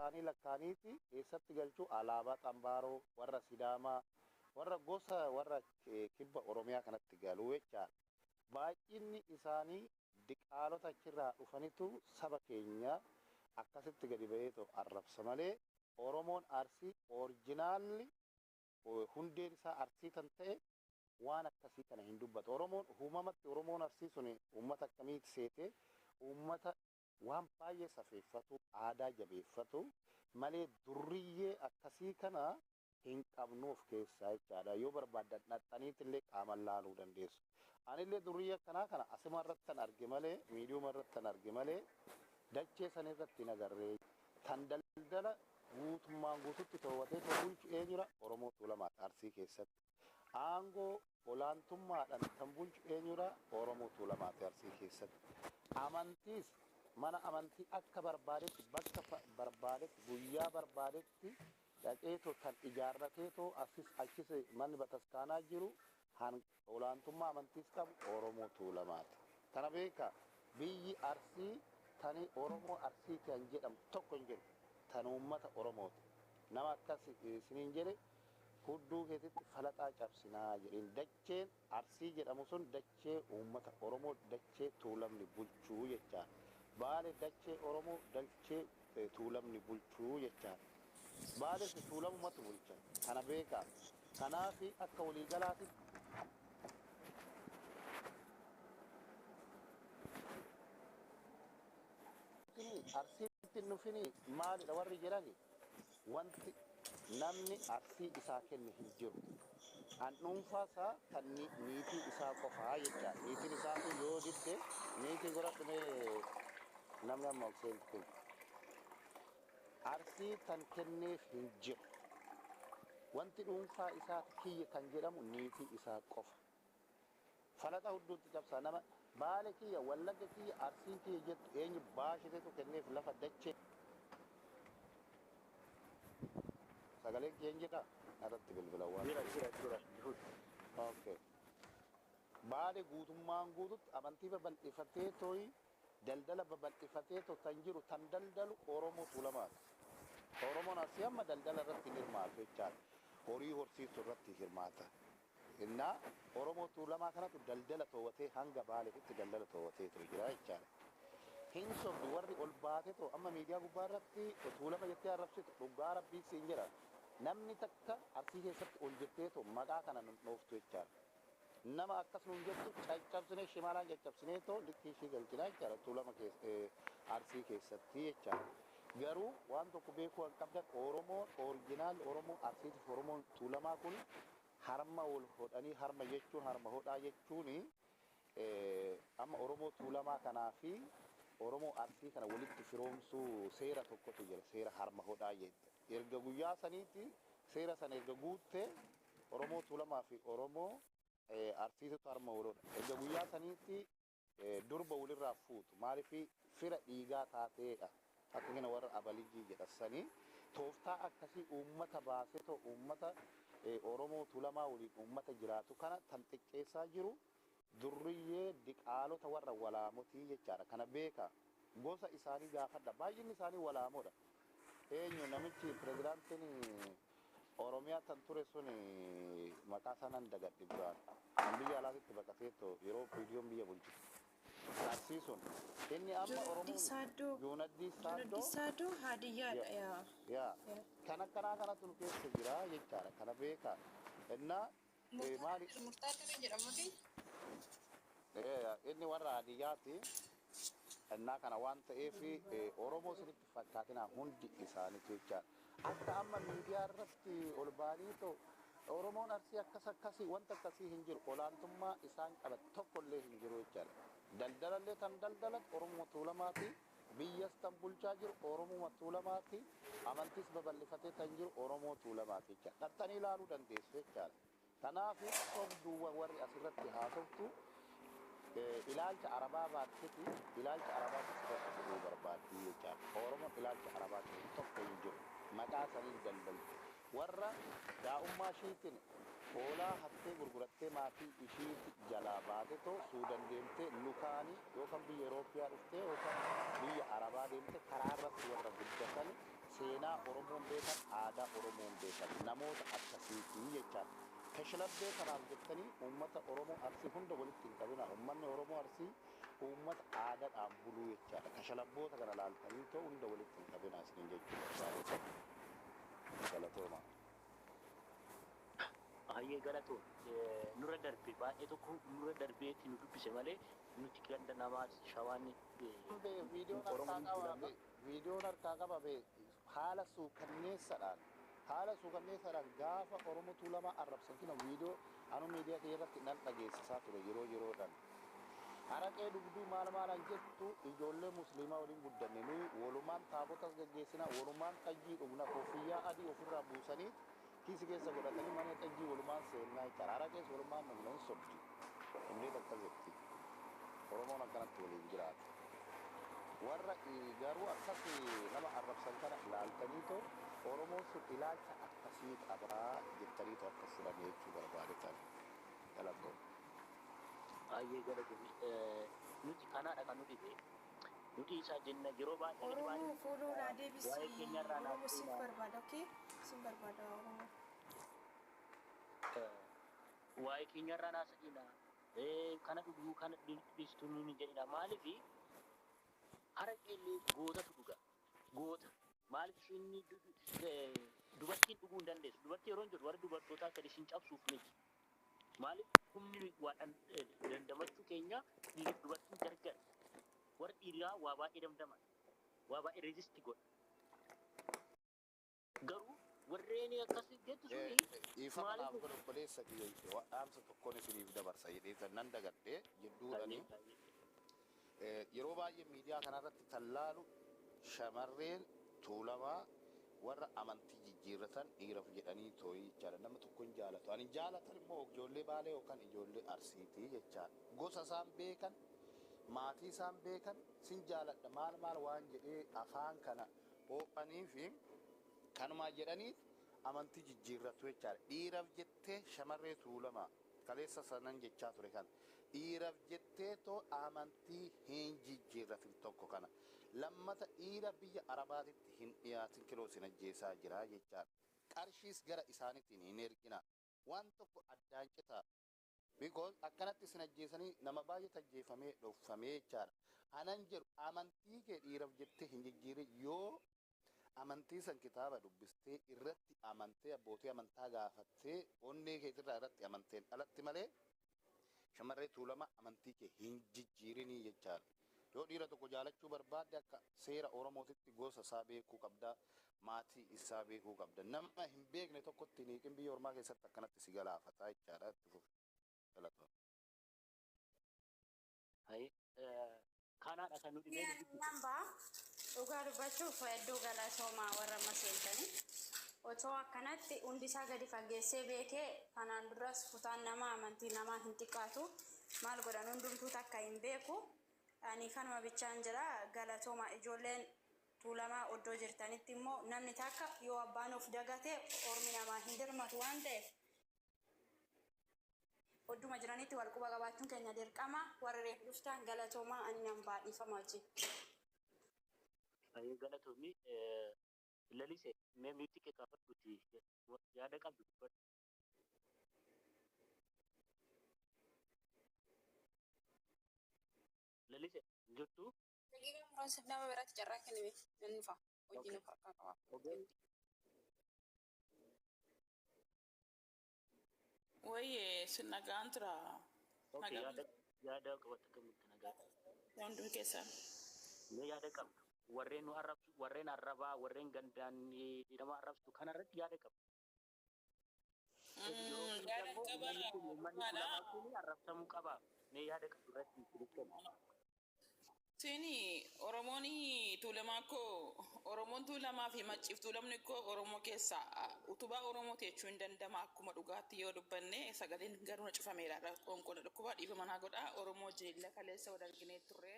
isaanii lakkaaniiti eessatti galchuu alaabaa xambaaroo warra Sidaamaa warra gosa warra kibba Oromiyaa kanatti galuu jechaadha. Baay'inni isaanii diqaalota achirraa dhufanitu saba keenya akkasitti gadi ba'eetu arrabsa malee Oromoon Arsii orijinaalli hundeen isaa Arsii kan ta'e waan akkasii kana hin dubbatu. Oromoon uumamatti Oromoon Arsii sun uummata akkamiiti seete uummata waan baay'ee safeeffatu aadaa jabeeffatu malee durriyyee akkasii kana hin qabnu of keessaa jechaadha. Yoo barbaadan dhaxxaniitillee qaaman laaluu dandeessu. Anillee durriyyee akkanaa kana asuma irratti kan arge malee miidiyuma irratti kan arge malee dachee san irratti hin agarree kan daldala guutummaan guututti to'atee bulchu eenyudha Oromoo Tuulamaati Arsii keessatti. Aangoo olaantummaadhaan kan bulchu eenyudha Oromoo Tuulamaati Arsii keessatti. Amantiis mana amantii akka barbaadetti bakka barbaadetti guyyaa barbaadetti dhaqeetoo kan ijaarrateetoo achis manni bataskaanaa jiru olaantummaa amantiis qabu Oromoo Tuulamaati. Kana beekaa biyyi Arsii tani Oromoo Arsii kan jedhamu tokko hin jiru. Tan uummata Oromooti. Nama akkas isiniin jedhe hudduu keessatti falaxaa cabsinaa jedheen dacheen Arsii jedhamu sun dachee uummata Oromoo dachee Tuulamni bulchuu jechaa. Baale dachee Oromoo dachee Tuulamni bulchuu jechaa. Baale Tuulamumatu bulcha. Kana beekaa. Kanaafi akka waliigalaatitti Arsiitti nufini maalidha warri jedhani wanti namni Arsii isaa kenne hin jiru. An dhuunfaasaa kan niitii isaa qofaa jecha niitiin isaa kun yoo didde niitii godhadhumee namni amma obseentu kun Arsii kan kenneef hin jiru. Wanti dhuunfaa isaa kiyya kan jedhamu niitii isaa qofa. Falaxa hudduutti cabsaa nama baale kiyya wallagga kiyya Arsii kiyya jettu eenyu baashiteetu kenneef lafa dachee. Sagaleen kiyya jedha irratti bilbila waan. Okay. Baale guutummaan guututti amantii babal'ifatee tooyi daldala babal'ifatee too kan jiru tan daldalu Oromoo Tuulamaati. Oromoon Arsii amma daldala irratti hin hirmaatu jechaadha. Horii horsiisuu irratti hirmaata. Innaa Oromoo Tuulamaa kanatu daldala to'atee hanga Baaleetti daldala to'atee ture jira jechaadha. Hin sobdu warri ol baatee too amma miidiyaa gubbaa irratti Tuulama jettee arrabsitu dhugaa rabbii siin jedha. Namni takka Arsii keessatti ol jettee too maqaa kana dhooftu jechaadha. Nama akkas nuun jettu caccabsinee shimalaan caccabsinee too likkii ishii galchinaa jechaadha Tuulama Arsii keessatti jechaadha. Garuu waan tokko beekuu kan qabdan Oromoon orijinaal Oromoo Arsiitiif Oromoon Tuulamaa kun harma wal hodhanii harma jechuun harma hodhaa jechuun amma Oromoo Tuulamaa kanaa fi Oromoo Arsii kana walitti firoomsuu seera tokkotu jira seera harma hodhaa jedha. Erga guyyaa saniitti seera sana erga guuttee Oromoo Tuulamaa fi Oromoo Arsiititu harma wal hodha. Erga guyyaa saniitti durba walirraa fuutu maaliif fira dhiigaa taateedha. Akkuma warra abalijii jedhasanii tooftaa akkasii uummata baasee too uummata Oromoo Tuulamaa waliin uummata jiraatu kana tan xiqqeessaa jiru durriyyee diqaalota warra walaamotii jechaadha. Kana beeka gosa isaanii gaafadha baay'inni isaanii walaamoodha. Eenyu namichi pirezidaantiin Oromiyaa tan ture sun maqaa sanaan dagadhi duraan kan biyya alaatitti baqateetoo yeroo viidiyoon biyya bulchitu. Arsiisuun inni amma Oromoo Yuunaddii Saadoo Hadiyyaadha yaa kan akkanaa kanatu nu keessa jira jechaadha. Kana beekaa innaa maali Murtaadha jedhamuti inni warra Hadiyyaati. Innaa kana waan ta'eef Oromoo sinitti fakkaatinaa hundi isaaniitu jechaadha. Akka amma miidiyaa irratti ol baanii too Oromoon Arsii akkasii wanta akkasii hin jiru olaantummaa isaan qaban tokkollee hin jiru jechaadha. Daldalallee tan daldalan Oromoo Tuulamaati. Biyyas tan bulchaa jiru Oromoo Tuulamaati. Amantiis babal'ifatee tan jiru Oromoo Tuulamaati jechaadha. Dhattanii ilaaluu dandeessu jechaadha. Kanaaf sobduuwwan warri asirratti haasoftu ilaalcha Arabaa baatteti ilaalcha Arabaatti sirratti fudhuu barbaaddi jechaadha. Oromoon ilaalcha Arabaatti tokko hin jiru. Maqaa saniin daldalti. Warra daa'ummaa ishiitiin hoolaa hattee gurgurattee maatii ishii jalaa baate too Suudan deemtee lukaanii yookaan biyya Euroopiyaa dhuftee yookaan biyya Arabaa deemtee karaa irratti warra guddatan seenaa seenaa Oromoon beekan aadaa Oromoon beekan namoota akkasiitii jechaadha. Kashlabbee kanaaf jettanii uummata Oromoo Arsii hunda walitti hin qabina. Uummanni Oromoo Arsii uummata aadaadhaan buluu jechaadha. Kashlabboota kana laaltanii ta'u hunda walitti hin qabina isin jechuudha. Galatooma. Ayyee galatoo nurra darbe baay'ee tokko nurra darbeetti nu dubbise malee nuti ganda namaa shawaan viidiyoon harkaa qabame haala suukanneessaadhaan gaafa Oromoo Tuulamaa arrabsan kana viidiyoo anu miidiyaa kee irratti nan dhageessisaa ture yeroodhaan. Araqee dhugduu maalaan jettu ijoollee musliimaa waliin guddanne nuyi walumaan taabota gaggeessina walumaan xajjii dhugna koffiyyaa adii ofirraa buusanii kiisi keessa godhatanii mana xajjii walumaan seennaa jechaadha. Araqees walumaan dhugna hin sobdi. Hundee takka jetti. Oromoon akkanatti waliin jiraata. Warra garuu akkas nama arrabsan kana ilaaltanii ta'u Oromoon sun ilaalcha akkasii qabaa jettanii ta'u akkas fudhan jechuu barbaadetan. Galatoo. Ayyee galatoo nuti kanaadha kan nuti nuti isa jenna yeroo baay'ee Oromoo fuudhuudhaa deebisii Oromoo siif barbaada okee siif barbaada Oromoo. Waa'ee keenyarraa naasa'ina kana dhuguu kana dhiistuu nuuni jedhina maaliif haraqeellee gootatu dhuga goota maaliif inni dubartiin dhuguu hin dandeessu dubartii yeroo jiru warra dubartootaa akka isin cabsuuf miti maaliif humni waan dandamachuu keenya dhiirri dubartiin gargar warra dhiiraa waa baay'ee damdaman waa baay'ee reezisti godha garuu warreen akkasii jettu suni Ifanaaf godhu obboleessa kiyya dhaamsa tokkoon isiniif dabarsa jedhee nan dagadhee jidduudhanii yeroo baay'ee miidiyaa kanarratti tallaalu shamarreen Tuulamaa warra amantii jijjiirratan dhiiraaf jedhanii tooyi jechaadha. Nama tokko hin jaalatu. Ani jaalatan immoo ijoollee Baalee yookaan ijoollee Arsiitii jechaadha. Gosa isaan beekan, maatii isaan beekan, sin jaaladha maal waan jedhee afaan kana hoo'anii fi kanumaa jedhaniif amantii jijjiirratu jechaadha. Dhiiraaf jettee shamarree Tuulamaa kaleessa sanan jechaa ture kan dhiiraaf jettee too amantii hin jijjiirratin tokko kana. Lammata dhiira biyya Arabaatitti hin dhiyaatin kiloo sin ajjeesaa jira jechaadha. Qarshiis gara isaaniitiin hin ergina. Waan tokko addaan citaa. Because akkanatti sin ajjeesanii nama baay'ee ajjeefamee dhofamee jechaadha. Anan jedhu amantii kee dhiiraaf jettee hin jijjiirin yoo amantii san kitaaba dubbistee irratti amantee abbootii amantaa gaafattee onnee keetirraa irratti amanteen alatti malee shamarree Tuulamaa amantii kee hin jijjiirinii jechaadha. Yoo dhiira tokko jaalachuu barbaadde akka seera Oromootitti gosa isaa beekuu qabda, maatii isaa beekuu qabda. Nama hin beekne tokkotti niiqin biyya ormaa keessatti akkanatti si galaafataa jechaadha. Itti fufu. Galatoon. Kanaadha kan nuti beeknu. Namba dhugaa dubbachuuf iddoo galatoomaa warra maseentanii otoo akkanatti hundi isaa gadi fageessee beekee kanaan duras kutaan nama amantii namaa hin xiqqaatu maal godhan hundumtuu takka hin beeku. Ani kanuma bichaan jira galatooma ijoolleen Tuulamaa oddoo jirtanitti immoo namni takka yoo abbaan of dagate ormi namaa hin dirmatu waan ta'eef odduma jiranitti wal quba qabaachuun keenya dirqama warra reefu dhuftan galatoomaa ani nan baadhiifama wajjin. Ayyee galatoomni lalise mee miti kee kaafadhuti yaada qabdu dubbadhu. Lalise jirtu. Daqiiqaa muraasa nama biraatti carraa kenname nan dhufa hojii nuuf harkaa qaba. Wayyee sin nagaan tura. Yaada qabatu kamitti nagaa. Hundum keessan. Mee yaada qabdu warreen nu arrabsu warreen arrabaa warreen gandaan nama arrabsu kanarratti yaada qabdu. Yaada qaba. Arrabsamuu qaba. Mee yaada qabdu irratti kennu. Sini Oromoon Tuulamaa koo Oromoon Tuulamaa fi Macciif Tuulamni koo Oromoo keessa utubaa Oromoo jechuu hin dandama akkuma dhugaatti yoo dubbanne sagaleen garuu na cufameera rakkoon kun dhukkuba dhiiba manaa godha Oromoo jilla kaleessa wal arginee turre.